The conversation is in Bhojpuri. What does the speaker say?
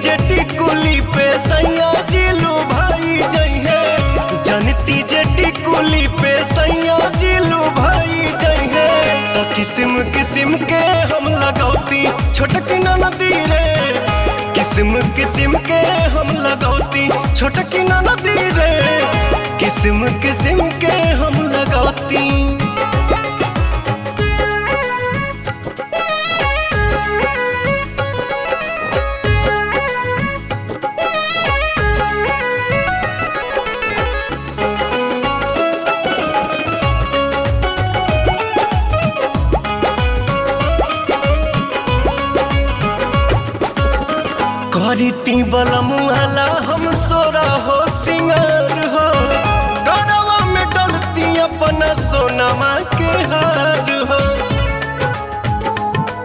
जे टिकुली पे सैया जिलू भाई जइहे, जनती जे टिकुली पे सैया जिलू भाई जइहे। तो किस्म किस्म के हम लगौती छोटकी ननदी रे, किस्म किस्म के हम लगौती छोटकी ननदी रे, किस्म किस्म के हम लगौती। करीती बलमुआला हम सोरा हो